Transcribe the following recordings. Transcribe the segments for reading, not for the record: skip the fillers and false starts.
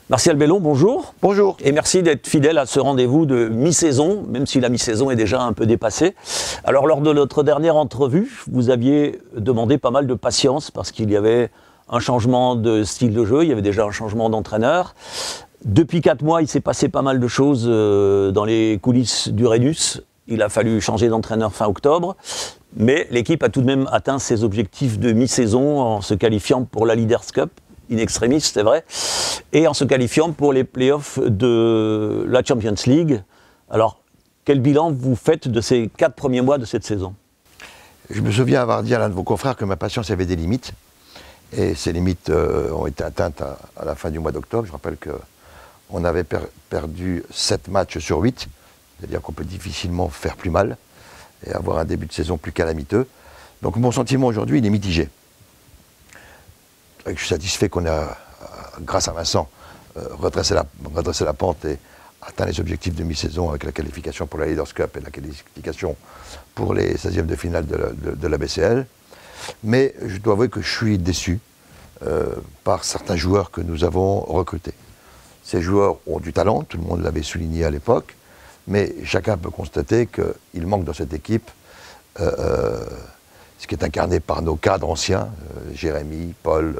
Martial Bellon, bonjour. Bonjour. Et merci d'être fidèle à ce rendez-vous de mi-saison, même si la mi-saison est déjà un peu dépassée. Alors, lors de notre dernière entrevue, vous aviez demandé pas mal de patience parce qu'il y avait un changement de style de jeu, il y avait déjà un changement d'entraîneur. Depuis 4 mois, il s'est passé pas mal de choses dans les coulisses du Rhenus. Il a fallu changer d'entraîneur fin octobre. Mais l'équipe a tout de même atteint ses objectifs de mi-saison en se qualifiant pour la Leaders' Cup. In extremis, c'est vrai, et en se qualifiant pour les playoffs de la Champions League. Alors, quel bilan vous faites de ces 4 premiers mois de cette saison? Je me souviens avoir dit à l'un de vos confrères que ma patience avait des limites, et ces limites ont été atteintes à la fin du mois d'octobre. Je rappelle qu'on avait perdu 7 matchs sur 8, c'est-à-dire qu'on peut difficilement faire plus mal, et avoir un début de saison plus calamiteux. Donc mon sentiment aujourd'hui, il est mitigé. Je suis satisfait qu'on a, grâce à Vincent, redressé la pente et atteint les objectifs de mi-saison avec la qualification pour la Leaders' Cup et la qualification pour les 16e de finale de la BCL. Mais je dois avouer que je suis déçu par certains joueurs que nous avons recrutés. Ces joueurs ont du talent, tout le monde l'avait souligné à l'époque, mais chacun peut constater qu'il manque dans cette équipe ce qui est incarné par nos cadres anciens, Jérémy, Paul,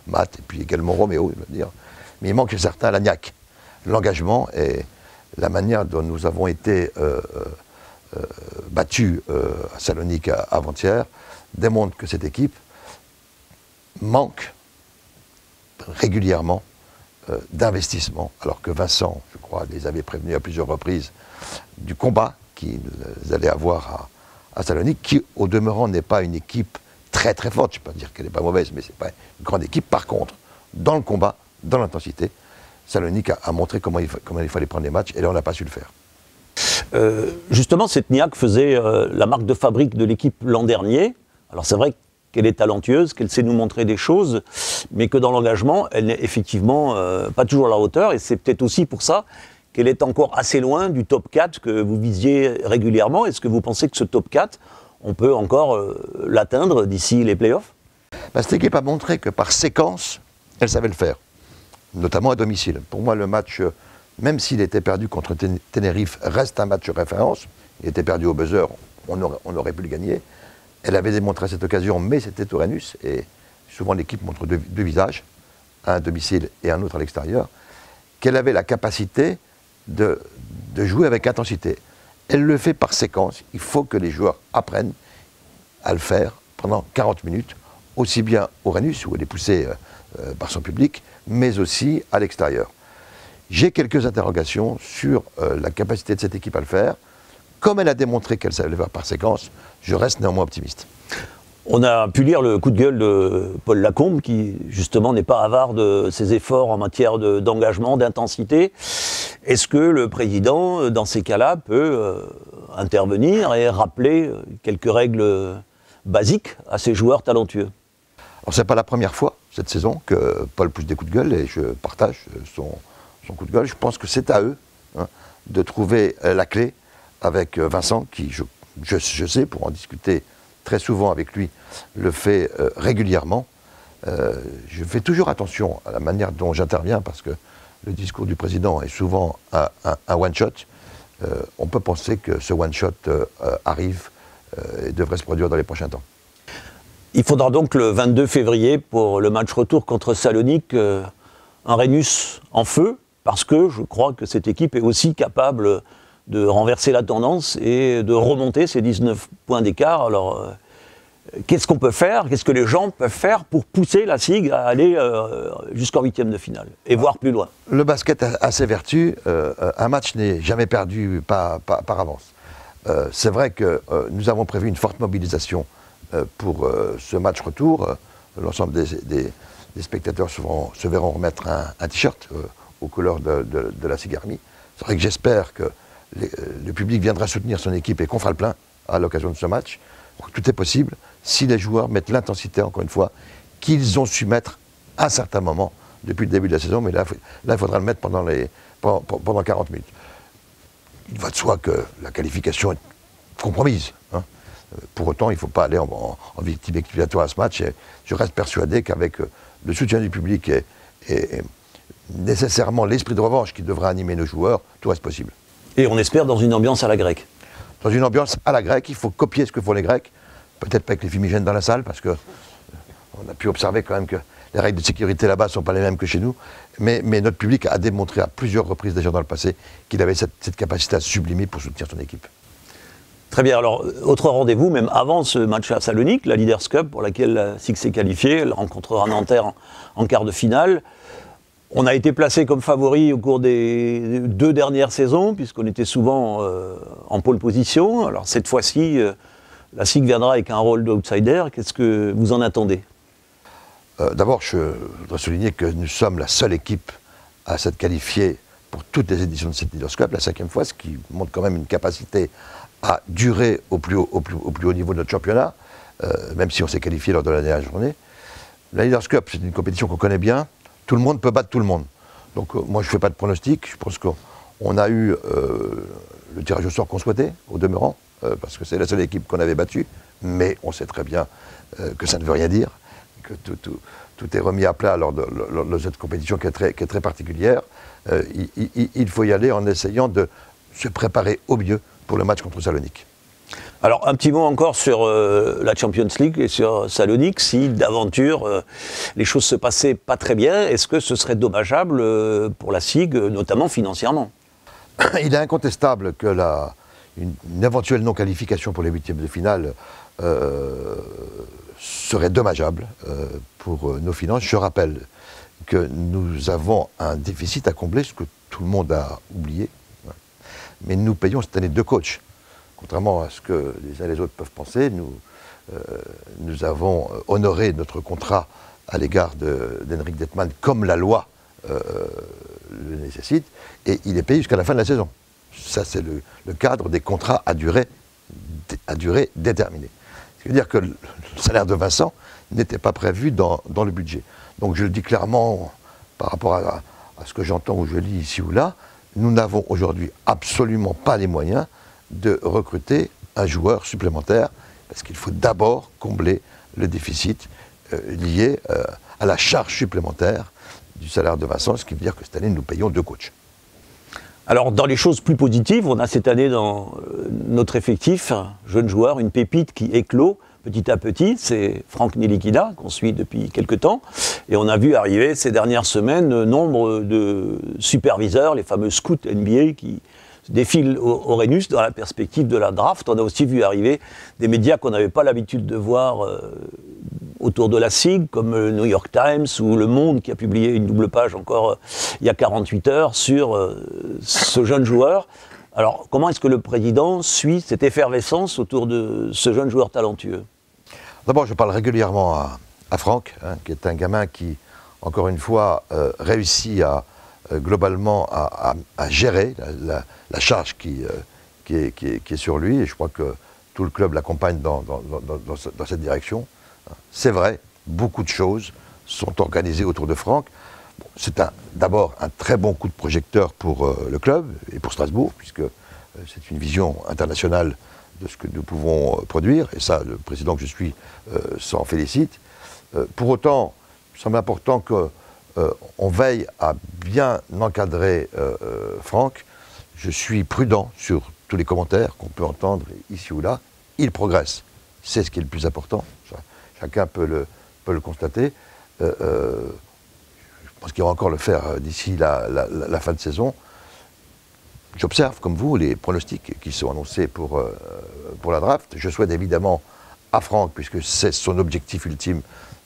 Matt, et puis également Roméo, je veux dire. Mais il manque chez certains la niaque, l'engagement et la manière dont nous avons été battus à Salonique avant-hier démontre que cette équipe manque régulièrement d'investissement, alors que Vincent, je crois, les avait prévenus à plusieurs reprises du combat qu'ils allaient avoir à Salonique, qui au demeurant n'est pas une équipe très très forte, je ne vais pas dire qu'elle n'est pas mauvaise, mais ce n'est pas une grande équipe. Par contre, dans le combat, dans l'intensité, Salonique a montré comment il fallait prendre les matchs, et là on n'a pas su le faire. Justement, cette niaque faisait la marque de fabrique de l'équipe l'an dernier. Alors c'est vrai qu'elle est talentueuse, qu'elle sait nous montrer des choses, mais que dans l'engagement, elle n'est effectivement pas toujours à la hauteur, et c'est peut-être aussi pour ça qu'elle est encore assez loin du top 4 que vous visiez régulièrement. Est-ce que vous pensez que ce top 4, on peut encore l'atteindre d'ici les playoffs? Cette équipe a montré que par séquence, elle savait le faire, notamment à domicile. Pour moi, le match, même s'il était perdu contre Tenerife, reste un match référence. Il était perdu au buzzer, on aurait pu le gagner. Elle avait démontré à cette occasion, mais c'était au Rhenus, et souvent l'équipe montre deux visages, un à domicile et un autre à l'extérieur, qu'elle avait la capacité de jouer avec intensité. Elle le fait par séquence. Il faut que les joueurs apprennent à le faire pendant 40 minutes, aussi bien au Rhenus, où elle est poussée par son public, mais aussi à l'extérieur. J'ai quelques interrogations sur la capacité de cette équipe à le faire. Comme elle a démontré qu'elle savait le faire par séquence, je reste néanmoins optimiste. On a pu lire le coup de gueule de Paul Lacombe, qui justement n'est pas avare de ses efforts en matière d'engagement, d'intensité. Est-ce que le président, dans ces cas-là, peut intervenir et rappeler quelques règles basiques à ces joueurs talentueux? Alors c'est pas la première fois cette saison que Paul pousse des coups de gueule, et je partage son coup de gueule. Je pense que c'est à eux de trouver la clé avec Vincent, qui je sais, pour en discuter très souvent avec lui, le fait régulièrement. Je fais toujours attention à la manière dont j'interviens, parce que le discours du président est souvent un one-shot. On peut penser que ce one-shot arrive et devrait se produire dans les prochains temps. Il faudra donc le 22 février, pour le match retour contre Salonique, un Rhenus en feu, parce que je crois que cette équipe est aussi capable de renverser la tendance et de remonter ces 19 points d'écart. Alors, qu'est-ce qu'on peut faire? Qu'est-ce que les gens peuvent faire pour pousser la SIG à aller jusqu'en 8e de finale et voir plus loin? Le basket a ses vertus. Un match n'est jamais perdu par avance. C'est vrai que nous avons prévu une forte mobilisation pour ce match retour. L'ensemble des spectateurs se verront remettre un t-shirt aux couleurs de la SIG Army. C'est vrai que j'espère que le public viendra soutenir son équipe et qu'on fera le plein à l'occasion de ce match. Tout est possible si les joueurs mettent l'intensité, encore une fois, qu'ils ont su mettre à un certain moment depuis le début de la saison, mais là il faudra le mettre pendant 40 minutes. Il va de soi que la qualification est compromise. Pour autant, il ne faut pas aller en victime expiatoire à ce match, et je reste persuadé qu'avec le soutien du public et nécessairement l'esprit de revanche qui devra animer nos joueurs, tout reste possible. Et on espère dans une ambiance à la grecque. Dans une ambiance à la grecque, il faut copier ce que font les Grecs, peut-être pas avec les fumigènes dans la salle, parce qu'on a pu observer quand même que les règles de sécurité là-bas ne sont pas les mêmes que chez nous, mais notre public a démontré à plusieurs reprises déjà dans le passé qu'il avait cette capacité à se sublimer pour soutenir son équipe. Très bien, alors autre rendez-vous, même avant ce match à Salonique, la Leaders Cup pour laquelle la SIG s'est qualifiée, elle rencontrera Nanterre en quart de finale. On a été placé comme favori au cours des 2 dernières saisons, puisqu'on était souvent en pole position. Alors cette fois-ci, la SIG viendra avec un rôle d'outsider. Qu'est-ce que vous en attendez ? D'abord, je voudrais souligner que nous sommes la seule équipe à s'être qualifiée pour toutes les éditions de cette Leaders Cup, la 5e fois, ce qui montre quand même une capacité à durer au plus haut niveau de notre championnat, même si on s'est qualifié lors de la dernière journée. La Leaders Cup, c'est une compétition qu'on connaît bien. Tout le monde peut battre tout le monde. Donc moi, je ne fais pas de pronostic. Je pense qu'on a eu le tirage au sort qu'on souhaitait, au demeurant, parce que c'est la seule équipe qu'on avait battue. Mais on sait très bien que ça ne veut rien dire, que tout est remis à plat lors de cette compétition qui est très particulière. Il faut y aller en essayant de se préparer au mieux pour le match contre Salonique. Alors, un petit mot encore sur la Champions League et sur Salonique. Si d'aventure les choses se passaient pas très bien, est-ce que ce serait dommageable pour la SIG, notamment financièrement ? Il est incontestable que une éventuelle non-qualification pour les 8e de finale serait dommageable pour nos finances. Je rappelle que nous avons un déficit à combler, ce que tout le monde a oublié. Mais nous payons cette année 2 coachs. Contrairement à ce que les uns et les autres peuvent penser, nous avons honoré notre contrat à l'égard d'Henrik Detman comme la loi le nécessite, et il est payé jusqu'à la fin de la saison. Ça, c'est le cadre des contrats à durée déterminée. Ce qui veut dire que le salaire de Vincent n'était pas prévu dans le budget. Donc je le dis clairement par rapport à ce que j'entends ou je lis ici ou là, nous n'avons aujourd'hui absolument pas les moyens de recruter un joueur supplémentaire, parce qu'il faut d'abord combler le déficit lié à la charge supplémentaire du salaire de Vincent, ce qui veut dire que cette année, nous payons 2 coachs. Alors, dans les choses plus positives, on a cette année dans notre effectif un jeune joueur, une pépite qui éclot petit à petit, c'est Franck Nilikina, qu'on suit depuis quelques temps, et on a vu arriver ces dernières semaines nombre de superviseurs, les fameux scouts NBA qui défilent au Rhenus dans la perspective de la draft. On a aussi vu arriver des médias qu'on n'avait pas l'habitude de voir autour de la SIG, comme le New York Times ou Le Monde, qui a publié une double page encore il y a 48 heures sur ce jeune joueur. Alors, comment est-ce que le président suit cette effervescence autour de ce jeune joueur talentueux ? D'abord, je parle régulièrement à Franck, qui est un gamin qui, encore une fois, réussit globalement à gérer la charge qui est sur lui, et je crois que tout le club l'accompagne dans cette direction. C'est vrai, beaucoup de choses sont organisées autour de Franck. Bon, c'est d'abord un très bon coup de projecteur pour le club et pour Strasbourg, puisque c'est une vision internationale de ce que nous pouvons produire, et ça, le président que je suis s'en félicite. Pour autant, il me semble important qu'on veille à bien encadrer Franck. Je suis prudent sur tous les commentaires qu'on peut entendre ici ou là. Il progresse, c'est ce qui est le plus important. Chacun peut le constater. Je pense qu'il va encore le faire d'ici la fin de saison. J'observe, comme vous, les pronostics qui sont annoncés pour la draft. Je souhaite évidemment à Franck, puisque c'est son objectif ultime,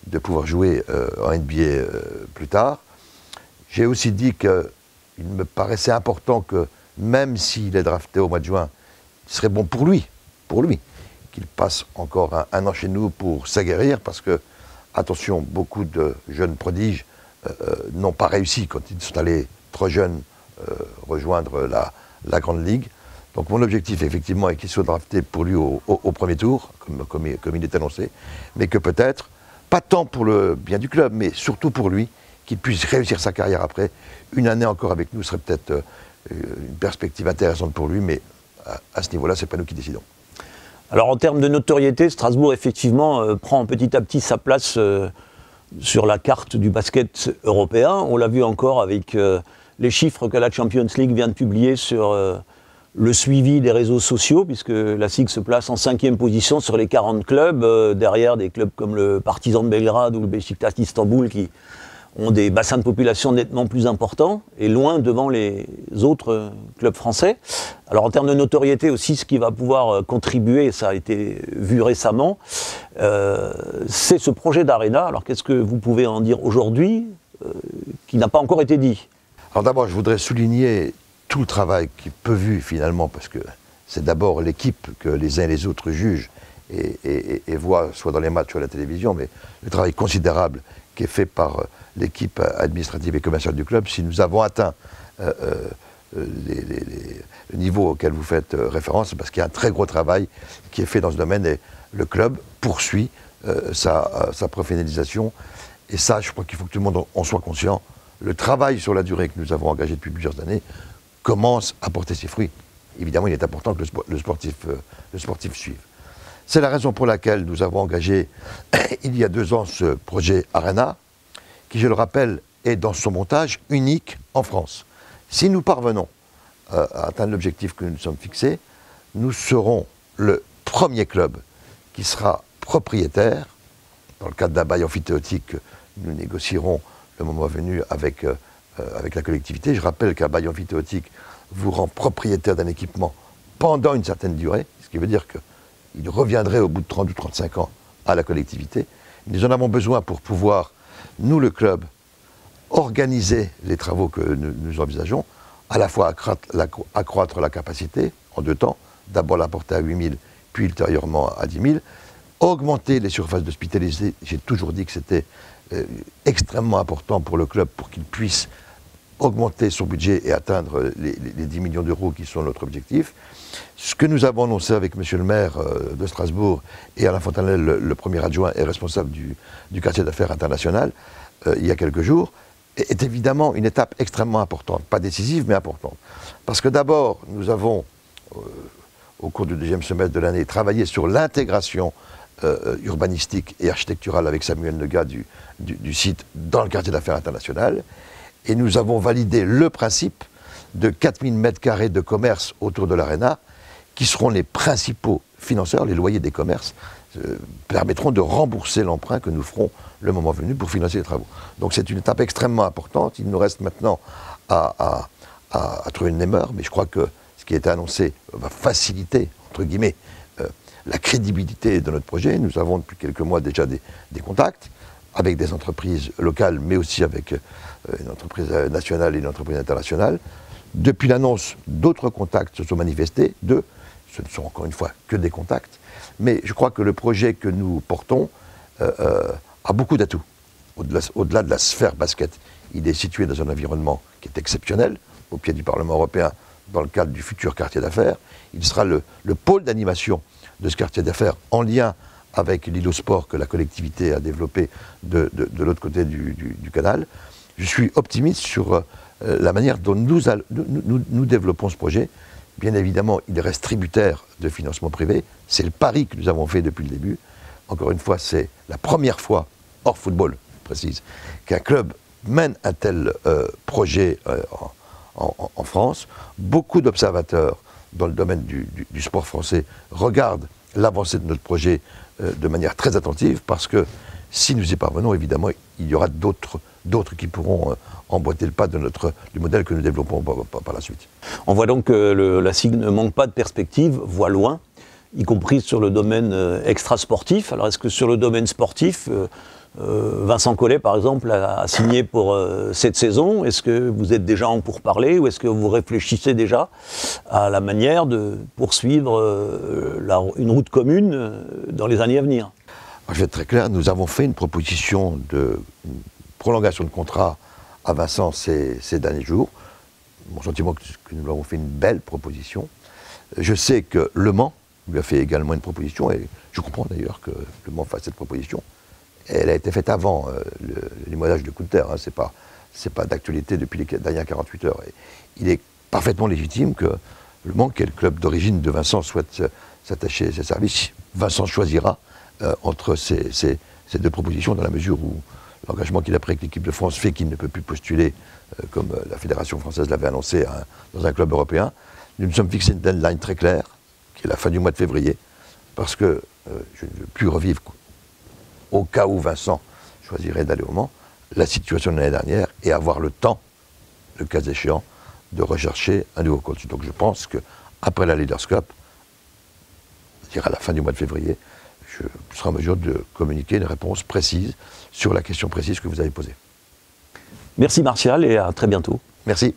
de pouvoir jouer en NBA plus tard. J'ai aussi dit qu'il me paraissait important que, même s'il est drafté au mois de juin, ce serait bon pour lui, qu'il passe encore un an chez nous pour s'aguerrir, parce que, attention, beaucoup de jeunes prodiges n'ont pas réussi quand ils sont allés trop jeunes rejoindre la Grande Ligue. Donc mon objectif, effectivement, est qu'il soit drafté pour lui au premier tour, comme il est annoncé, mais que peut-être, pas tant pour le bien du club, mais surtout pour lui, qu'il puisse réussir sa carrière après. Une année encore avec nous serait peut-être une perspective intéressante pour lui, mais à ce niveau-là, c'est pas nous qui décidons. Alors en termes de notoriété, Strasbourg, effectivement, prend petit à petit sa place sur la carte du basket européen. On l'a vu encore avec les chiffres que la Champions League vient de publier sur le suivi des réseaux sociaux, puisque la SIG se place en 5e position sur les 40 clubs, derrière des clubs comme le Partizan de Belgrade ou le Beşiktaş d'Istanbul qui ont des bassins de population nettement plus importants et loin devant les autres clubs français. Alors en termes de notoriété aussi, ce qui va pouvoir contribuer, ça a été vu récemment, c'est ce projet d'Arena. Alors qu'est-ce que vous pouvez en dire aujourd'hui qui n'a pas encore été dit? Alors d'abord, je voudrais souligner tout le travail qui peut vu finalement, parce que c'est d'abord l'équipe que les uns et les autres jugent et voient, soit dans les matchs, soit à la télévision, mais le travail considérable qui est fait par l'équipe administrative et commerciale du club. Si nous avons atteint le niveau auquel vous faites référence, c'est parce qu'il y a un très gros travail qui est fait dans ce domaine et le club poursuit sa professionnalisation. Et ça, je crois qu'il faut que tout le monde en soit conscient. Le travail sur la durée que nous avons engagé depuis plusieurs années commence à porter ses fruits. Évidemment, il est important que le sportif suive. C'est la raison pour laquelle nous avons engagé il y a 2 ans ce projet Arena, qui, je le rappelle, est dans son montage unique en France. Si nous parvenons à atteindre l'objectif que nous nous sommes fixés, nous serons le premier club qui sera propriétaire, dans le cadre d'un bail amphithéotique que nous négocierons le moment venu avec la collectivité. Je rappelle qu'un bail amphithéotique vous rend propriétaire d'un équipement pendant une certaine durée, ce qui veut dire qu'il reviendrait au bout de 30 ou 35 ans à la collectivité. Nous en avons besoin pour pouvoir, nous le club, organiser les travaux que nous envisageons, à la fois accroître la capacité en 2 temps, d'abord la porter à 8 000, puis ultérieurement à 10 000, augmenter les surfaces d'hospitalité. J'ai toujours dit que c'était extrêmement important pour le club pour qu'il puisse augmenter son budget et atteindre les 10 millions d'euros qui sont notre objectif. Ce que nous avons annoncé avec M. le maire de Strasbourg et Alain Fontanel, le premier adjoint et responsable du quartier d'affaires international, il y a quelques jours, est évidemment une étape extrêmement importante. Pas décisive, mais importante. Parce que d'abord, nous avons, au cours du 2e semestre de l'année, travaillé sur l'intégration urbanistique et architecturale avec Samuel Negat du site dans le quartier d'affaires international. Et nous avons validé le principe de 4000 m² de commerce autour de l'Arena, qui seront les principaux financeurs. Les loyers des commerces permettront de rembourser l'emprunt que nous ferons le moment venu pour financer les travaux. Donc c'est une étape extrêmement importante. Il nous reste maintenant à trouver une demeure, mais je crois que ce qui a été annoncé va faciliter, entre guillemets, la crédibilité de notre projet. Nous avons depuis quelques mois déjà des contacts avec des entreprises locales, mais aussi avec une entreprise nationale et une entreprise internationale. Depuis l'annonce, d'autres contacts se sont manifestés. Ce ne sont encore une fois que des contacts. Mais je crois que le projet que nous portons a beaucoup d'atouts. Au-delà de la sphère basket, il est situé dans un environnement qui est exceptionnel, au pied du Parlement européen, dans le cadre du futur quartier d'affaires. Il sera le pôle d'animation de ce quartier d'affaires en lien avec l'îlot sport que la collectivité a développé de l'autre côté du canal. Je suis optimiste sur la manière dont nous développons ce projet. Bien évidemment, il reste tributaire de financement privé. C'est le pari que nous avons fait depuis le début. Encore une fois, c'est la première fois, hors football, je précise, qu'un club mène un tel projet en France. Beaucoup d'observateurs dans le domaine du sport français regardent l'avancée de notre projet de manière très attentive, parce que si nous y parvenons, évidemment, il y aura d'autres qui pourront emboîter le pas du modèle que nous développons par la suite. On voit donc que la SIG ne manque pas de perspectives, voit loin, y compris sur le domaine extra-sportif. Alors est-ce que sur le domaine sportif, Vincent Collet, par exemple, a signé pour cette saison? Est-ce que vous êtes déjà en pourparlers, ou est-ce que vous réfléchissez déjà à la manière de poursuivre une route commune dans les années à venir? Je vais être très clair, nous avons fait une proposition de prolongation de contrat à Vincent ces derniers jours. Mon sentiment est que nous avons fait une belle proposition. Je sais que Le Mans lui a fait également une proposition, et je comprends d'ailleurs que Le Mans fasse cette proposition. Elle a été faite avant le limogeage de Coulter, hein, c'est pas d'actualité depuis les dernières 48 heures. Et il est parfaitement légitime que Le Mans, qui est le club d'origine de Vincent, souhaite s'attacher à ses services. Vincent choisira entre ces 2 propositions, dans la mesure où l'engagement qu'il a pris avec l'équipe de France fait qu'il ne peut plus postuler, comme la Fédération française l'avait annoncé, dans un club européen. Nous nous sommes fixés une deadline très claire, qui est la fin du mois de février, parce que je ne veux plus revivre, au cas où Vincent choisirait d'aller au Mans, la situation de l'année dernière et avoir le temps, le cas échéant, de rechercher un nouveau coach. Donc je pense qu'après la Leaders Cup, c'est-à-dire à la fin du mois de février, je serai en mesure de communiquer une réponse précise sur la question précise que vous avez posée. Merci Martial et à très bientôt. Merci.